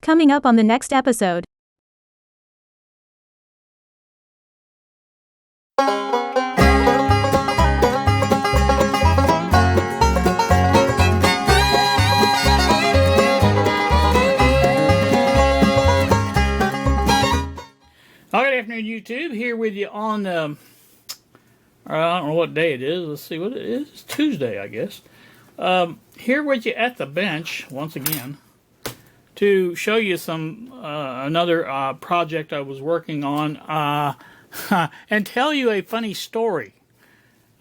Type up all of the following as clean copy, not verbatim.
Coming up on the next episode. Good afternoon, YouTube. Here with you on, I don't know what day it is. Let's see what it is. It's Tuesday, I guess. Here with you at the bench, once again, to show you some, another project I was working on, and tell you a funny story.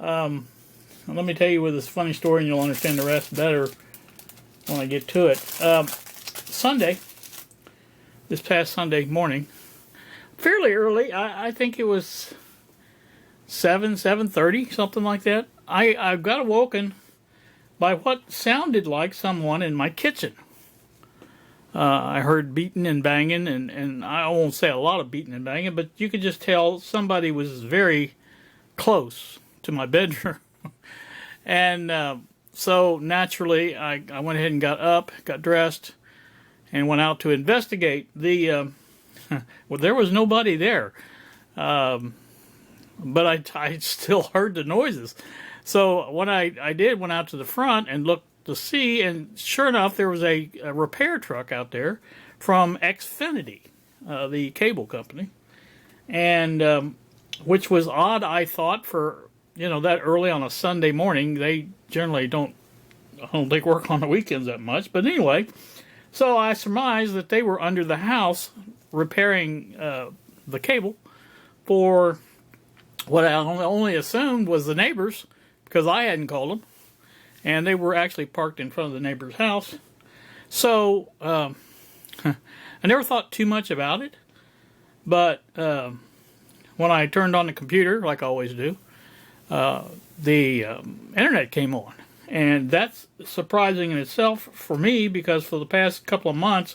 Let me tell you with this funny story and you'll understand the rest better when I get to it. Sunday, this past Sunday morning, fairly early, I think it was 7:30, something like that. I got awoken by what sounded like someone in my kitchen. I heard beating and banging, and I won't say a lot of beating and banging, but you could just tell somebody was very close to my bedroom. And so naturally, I went ahead and got up, got dressed, and went out to investigate. Well, there was nobody there, but I still heard the noises. So what I went out to the front and looked to see, and sure enough, there was a repair truck out there from Xfinity, the cable company, and which was odd, I thought, for that early on a Sunday morning. They generally I don't think work on the weekends that much, but anyway. So I surmised that they were under the house repairing the cable for what I only assumed was the neighbors, because I hadn't called them, and they were actually parked in front of the neighbor's house. So I never thought too much about it, but when I turned on the computer, like I always do, the internet came on. And that's surprising in itself for me, because for the past couple of months,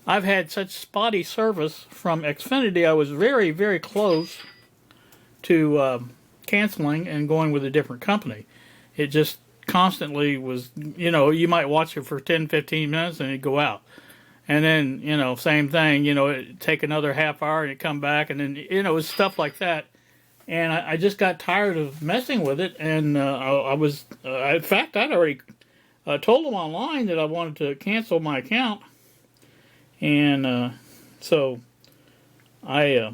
I've had such spotty service from Xfinity. I was very, very close to canceling and going with a different company. It just constantly was, you might watch it for 10, 15 minutes and it'd go out. And then, same thing, it'd take another half hour and it'd come back. And then, it was stuff like that. And I just got tired of messing with it, and I was, in fact, I'd already told them online that I wanted to cancel my account, and so I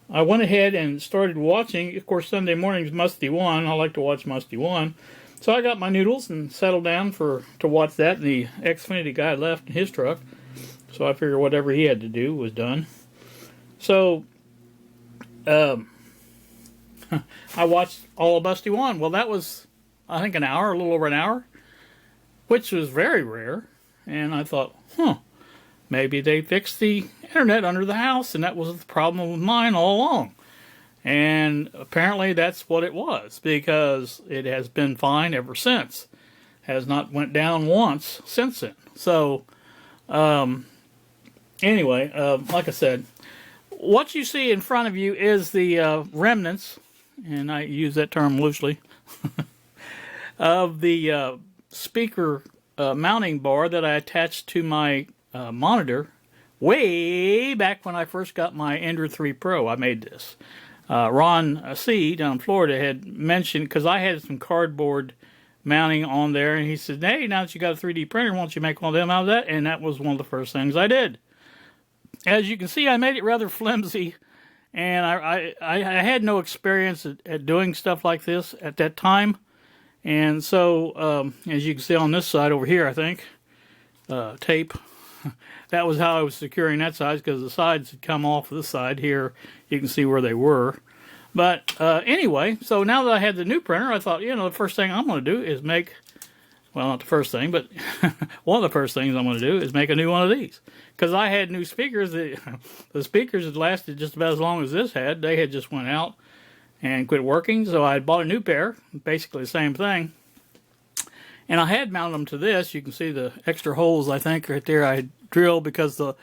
went ahead and started watching. Of course, Sunday morning's Musty One. I like to watch Musty One, so I got my noodles and settled down to watch that. And the Xfinity guy left in his truck, so I figured whatever he had to do was done. So I watched all of Musty One. Well, that was, I think, an hour, a little over an hour, which was very rare. And I thought, maybe they fixed the internet under the house, and that was the problem with mine all along. And apparently that's what it was, because it has been fine ever since. Has not went down once since then. So, anyway, like I said, what you see in front of you is the remnants, and I use that term loosely, of the speaker mounting bar that I attached to my monitor way back when I first got my Ender 3 Pro. I made this. Ron C. down in Florida had mentioned, because I had some cardboard mounting on there, and he said, hey, now that you got a 3D printer, why don't you make one of them out of that? And that was one of the first things I did. As you can see, I made it rather flimsy, and I had no experience at doing stuff like this at that time. And so, as you can see on this side over here, I think, tape, that was how I was securing that side, because the sides had come off this side here. You can see where they were. But anyway, so now that I had the new printer, I thought, the first thing I'm going to do is make, well, not the first thing, but one of the first things I'm going to do is make a new one of these. Because I had new speakers. The speakers had lasted just about as long as this had. They had just went out and quit working. So I bought a new pair, basically the same thing. And I had mounted them to this. You can see the extra holes, I think, right there I drilled, because the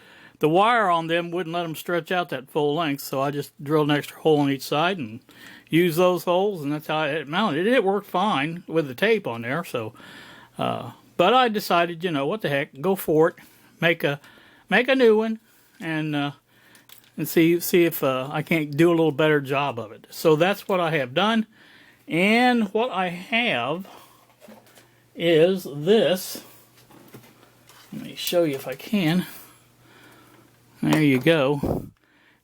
wire on them wouldn't let them stretch out that full length. So I just drilled an extra hole on each side and used those holes, and that's how it mounted. It worked fine with the tape on there. So, but I decided, what the heck, go for it. make a new one and see if I can't do a little better job of it. So that's what I have done, and what I have is this. Let me show you if I can. There you go.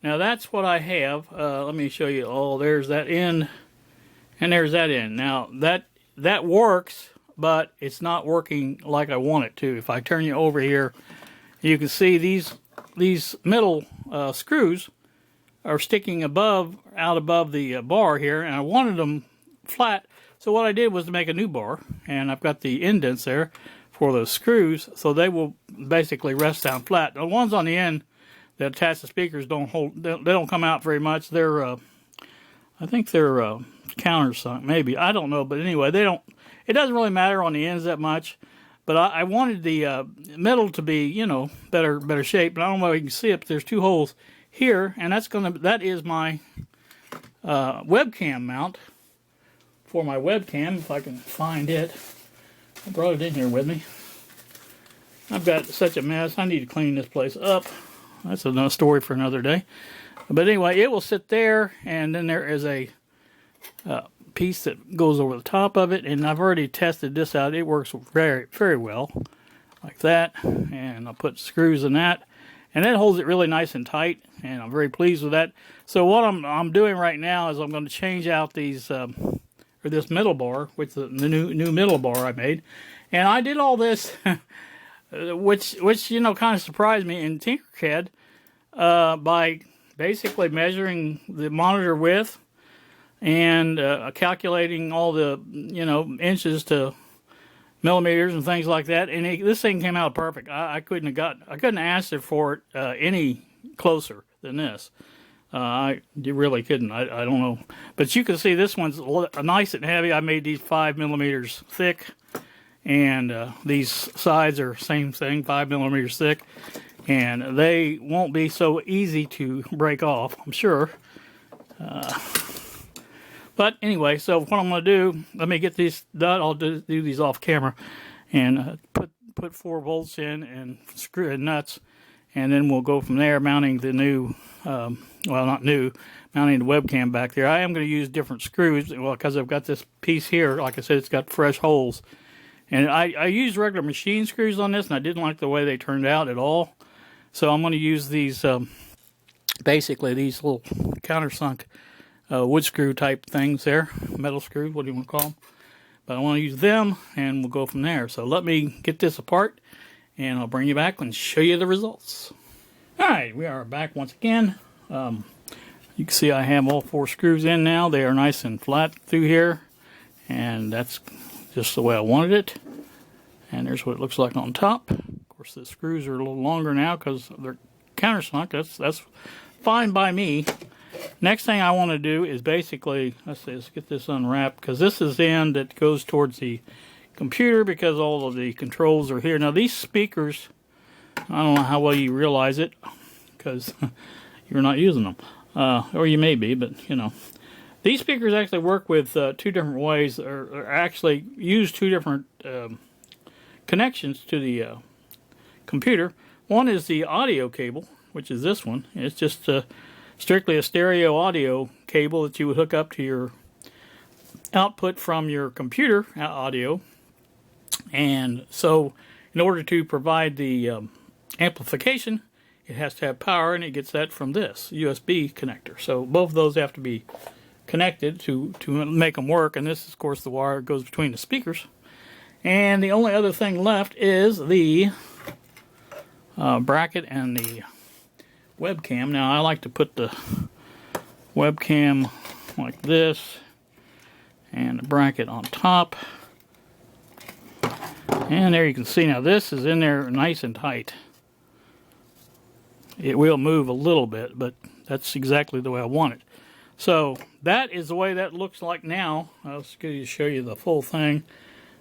Now that's what I have. Let me show you. Oh, there's that end, and there's that end. Now that works, but it's not working like I want it to. If I turn you over here, you can see these middle screws are sticking out above the bar here, and I wanted them flat. So what I did was to make a new bar, and I've got the indents there for those screws, so they will basically rest down flat. The ones on the end that attach the speakers don't hold. They don't come out very much. They're I think they're countersunk, maybe. I don't know, but anyway, they don't. It doesn't really matter on the ends that much. But I wanted the metal to be, you know, better shape. But I don't know if you can see it. But there's two holes here, and that is my webcam mount for my webcam. If I can find it, I brought it in here with me. I've got such a mess. I need to clean this place up. That's another story for another day. But anyway, it will sit there, and then there is a piece that goes over the top of it, and I've already tested this out. It works very, very well, like that. And I'll put screws in that, and that holds it really nice and tight, and I'm very pleased with that. So what I'm doing right now is I'm going to change out these or this middle bar, with the new middle bar I made, and I did all this, which you know kind of surprised me in Tinkercad by basically measuring the monitor width and calculating all the, you know, inches to millimeters and things like that. And this thing came out perfect. I couldn't ask it for it any closer than this. You really couldn't. I don't know. But you can see this one's nice and heavy. I made these 5 millimeters thick, and these sides are same thing, 5 millimeters thick. And they won't be so easy to break off, I'm sure. But anyway, so what I'm going to do, let me get these done. I'll do these off camera, and put 4 bolts in and screw and nuts, and then we'll go from there, mounting the new, well, not new, mounting the webcam back there. I am going to use different screws, well, because I've got this piece here. Like I said, it's got fresh holes, and I used regular machine screws on this, and I didn't like the way they turned out at all. So I'm going to use these, basically these little countersunk wood screw type things there, metal screws, what do you want to call them? But I want to use them, and we'll go from there. So let me get this apart, and I'll bring you back and show you the results. All right, we are back once again. You can see I have all 4 screws in now. They are nice and flat through here, and that's just the way I wanted it. And there's what it looks like on top. Of course, the screws are a little longer now because they're countersunk. That's fine by me. Next thing I want to do is basically, let's get this unwrapped, because this is the end that goes towards the computer, because all of the controls are here. Now these speakers, I don't know how well you realize it, because you're not using them, or you may be, but you know. These speakers actually work with 2 different ways, or actually use 2 different connections to the computer. One is the audio cable, which is this one. It's just strictly a stereo audio cable that you would hook up to your output from your computer audio. And so in order to provide the amplification, it has to have power, and it gets that from this USB connector. So both of those have to be connected to make them work, and this is, of course, the wire that goes between the speakers. And the only other thing left is the bracket and the webcam. Now I like to put the webcam like this and the bracket on top, and there you can see now this is in there nice and tight. It will move a little bit, but that's exactly the way I want it. So that is the way that looks like now. I'll just show you the full thing.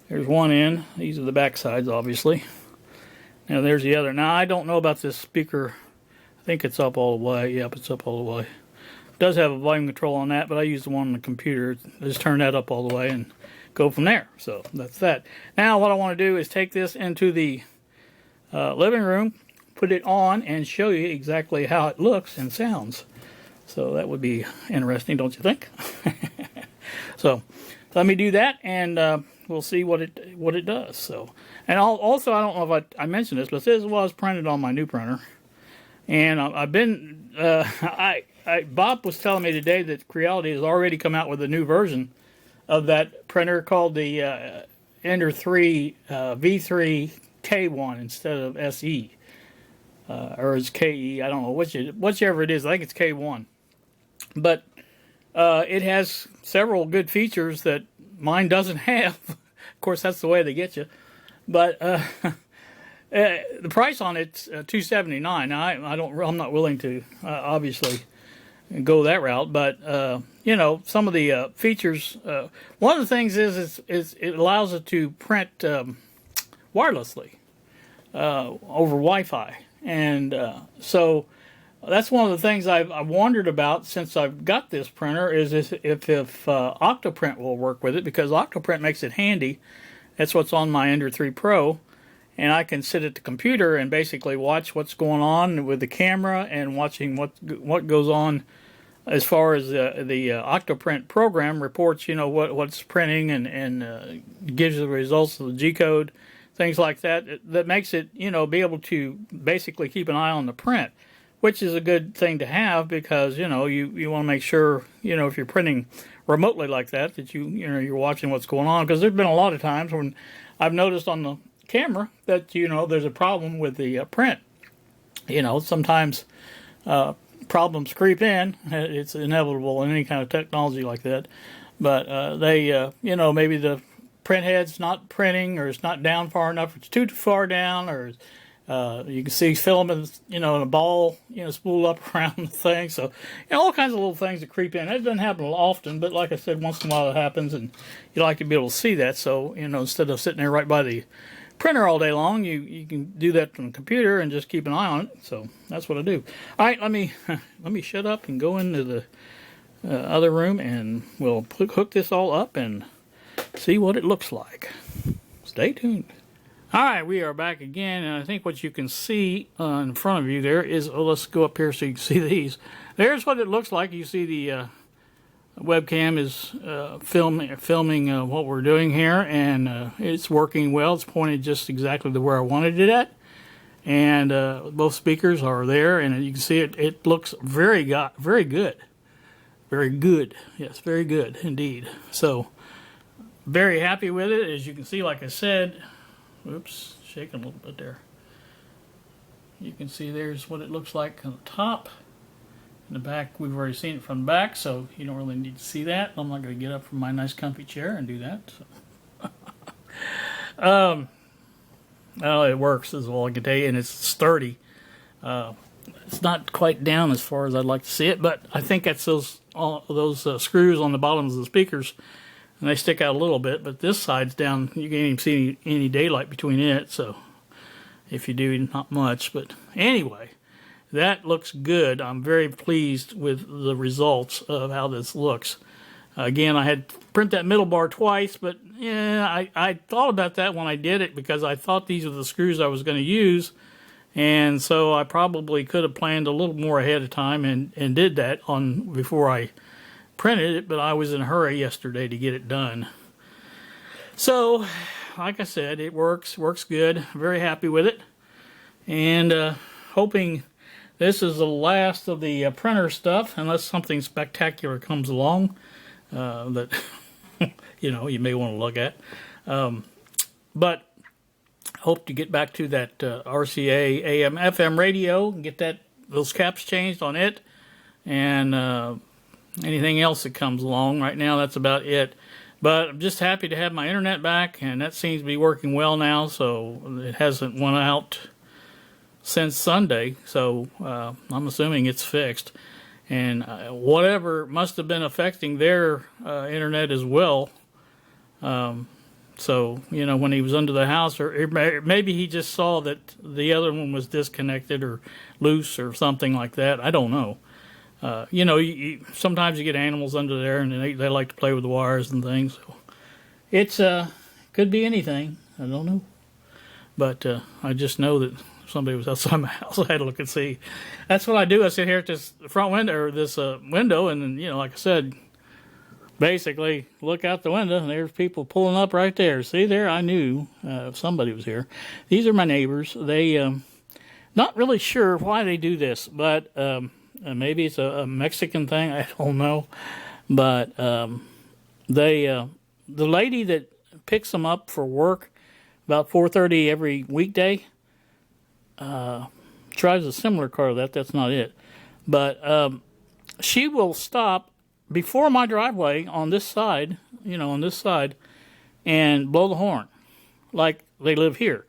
There's one end. These are the back sides, obviously. Now there's the other. Now I don't know about this speaker. I think it's up all the way. Yep, it's up all the way. It does have a volume control on that, but I use the one on the computer. I just turn that up all the way and go from there. So that's that. Now what I want to do is take this into the living room put it on and show you exactly how it looks and sounds. So that would be interesting, don't you think? So let me do that, and we'll see what it does. So, and also, I don't know if I mentioned this, but this was printed on my new printer, and I've been Bob was telling me today that Creality has already come out with a new version of that printer called the Ender 3 V3 K1 instead of SE, or it's KE. I don't know whichever it is. I think it's K1, but it has several good features that mine doesn't have. Of course, that's the way they get you. But the price on it's $279. Now, I'm not willing to obviously go that route, but you know, some of the features. One of the things is it allows it to print wirelessly over Wi-Fi, and so that's one of the things I've wondered about since I've got this printer is if Octoprint will work with it, because Octoprint makes it handy. That's what's on my Ender 3 Pro, and I can sit at the computer and basically watch what's going on with the camera and watching what goes on as far as the Octoprint program reports, you know, what's printing and gives the results of the G-code, things like that. That makes it, you know, be able to basically keep an eye on the print, which is a good thing to have, because you know you want to make sure, you know, if you're printing remotely like that you're watching what's going on, because there's been a lot of times when I've noticed on the camera that, you know, there's a problem with the print. You know, sometimes problems creep in. It's inevitable in any kind of technology like that, but they you know, maybe the print head's not printing, or it's not down far enough, it's too far down, or you can see filament, you know, in a ball, you know, spooled up around the thing. So, you know, all kinds of little things that creep in. It doesn't happen often, but like I said, once in a while it happens, and you like to be able to see that. So, you know, instead of sitting there right by the printer all day long, you can do that from the computer and just keep an eye on it. So that's what I do. All right, let me shut up and go into the other room, and we'll hook this all up and see what it looks like. Stay tuned. All right, we are back again, and I think what you can see in front of you there is, oh, let's go up here so you can see these. There's what it looks like. You see the webcam is filming what we're doing here, and it's working well. It's pointed just exactly to where I wanted it at, and both speakers are there, and you can see it looks very good. Very good. Yes, very good indeed. So, very happy with it. As you can see, like I said, oops, shaking a little bit there. You can see there's what it looks like on the top. In the back, we've already seen it from the back, so you don't really need to see that. I'm not going to get up from my nice comfy chair and do that. So. Well, it works is all I can tell you, and it's sturdy. It's not quite down as far as I'd like to see it, but I think that's those screws on the bottoms of the speakers, and they stick out a little bit, but this side's down. You can't even see any daylight between it, so if you do, not much. But anyway, that looks good. I'm very pleased with the results of how this looks. Again, I had to print that middle bar twice, but yeah, I thought about that when I did it, because I thought these were the screws I was going to use, and so I probably could have planned a little more ahead of time and did that before I printed it, but I was in a hurry yesterday to get it done. So, like I said, it works good. Very happy with it, and hoping this is the last of the printer stuff, unless something spectacular comes along that you know, you may want to look at. But hope to get back to that RCA AM FM radio and get those caps changed on it, and anything else that comes along. Right now, that's about it. But I'm just happy to have my internet back, and that seems to be working well now, so it hasn't went out since Sunday, so I'm assuming it's fixed. And whatever must have been affecting their internet as well. So, you know, when he was under the house, or maybe he just saw that the other one was disconnected or loose or something like that. I don't know. You know, sometimes you get animals under there, and they like to play with the wires and things. So it's could be anything. I don't know. But I just know that somebody was outside my house. I had to look and see. That's what I do. I sit here at this front window, or this window, and then, like I said, basically look out the window, and there's people pulling up right there. See there? I knew somebody was here. These are my neighbors. They, not really sure why they do this, but maybe it's a Mexican thing. I don't know. But the lady that picks them up for work about 4:30 every weekday drives a similar car to that. That's not it. But she will stop before my driveway on this side, and blow the horn like they live here.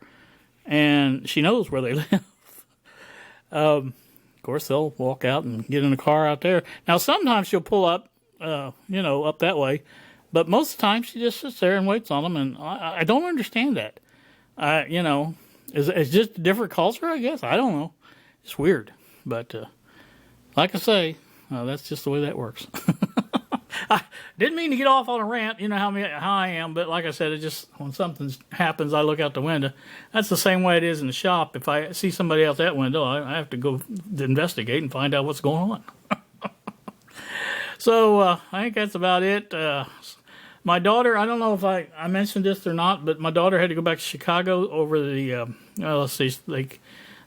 And she knows where they live. Of course, they'll walk out and get in a car out there. Now, sometimes she'll pull up, up that way. But most of the time, she just sits there and waits on them. And I don't understand that. It's just a different culture, I guess. I don't know. It's weird. But like I say, that's just the way that works. I didn't mean to get off on a rant. You know how I am. But like I said, it just, when something happens, I look out the window. That's the same way it is in the shop. If I see somebody out that window, I have to go investigate and find out what's going on. So I think that's about it. My daughter, I don't know if I mentioned this or not, but my daughter had to go back to Chicago over the, let's see,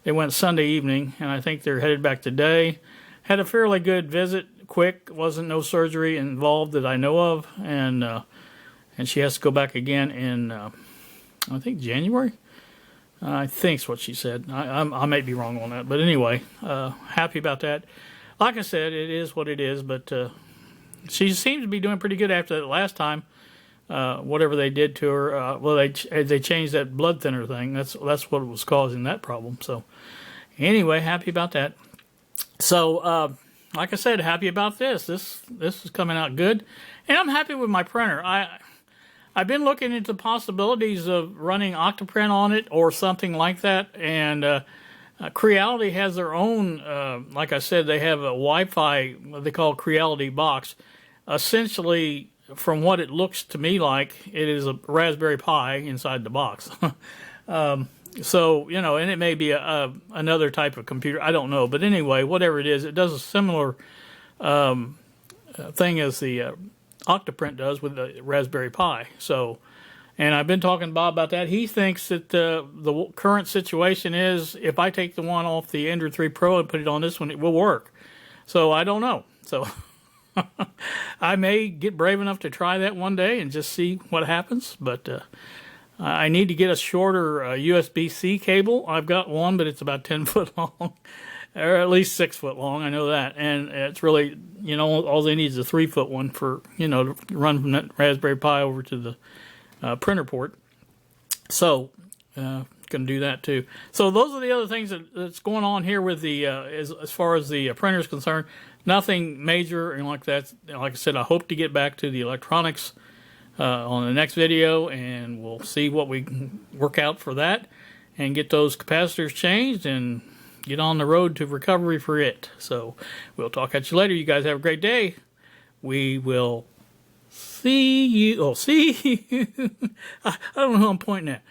they went Sunday evening, and I think they're headed back today. Had a fairly good visit, quick, wasn't no surgery involved that I know of, and she has to go back again in, I think, January? I think's what she said. I may be wrong on that, but anyway, happy about that. Like I said, it is what it is, but she seems to be doing pretty good after that last time. Whatever they did to her, they changed that blood thinner thing. That's what was causing that problem. So anyway, happy about that. So like I said, happy about this. This is coming out good, and I'm happy with my printer. I've been looking into possibilities of running Octoprint on it or something like that, and Creality has their own, like I said, they have a Wi-Fi, what they call Creality box. Essentially, from what it looks to me like, it is a Raspberry Pi inside the box. So, and it may be another type of computer. I don't know. But anyway, whatever it is, it does a similar thing as the Octoprint does with the Raspberry Pi. So, and I've been talking to Bob about that. He thinks that the current situation is if I take the one off the Ender 3 Pro and put it on this one, it will work. So I don't know. So I may get brave enough to try that one day and just see what happens. But I need to get a shorter USB-C cable. I've got one, but it's about 10 foot long, or at least 6 foot long. I know that. And it's really, all they need is a 3 foot one for, to run from that Raspberry Pi over to the printer port. So, going to do that too. So those are the other things that's going on here with the, as far as the printer is concerned. Nothing major and like that. Like I said, I hope to get back to the electronics on the next video, and we'll see what we can work out for that and get those capacitors changed and get on the road to recovery for it. So we'll talk at you later. You guys have a great day. We will see you. Oh, see you. I don't know who I'm pointing at.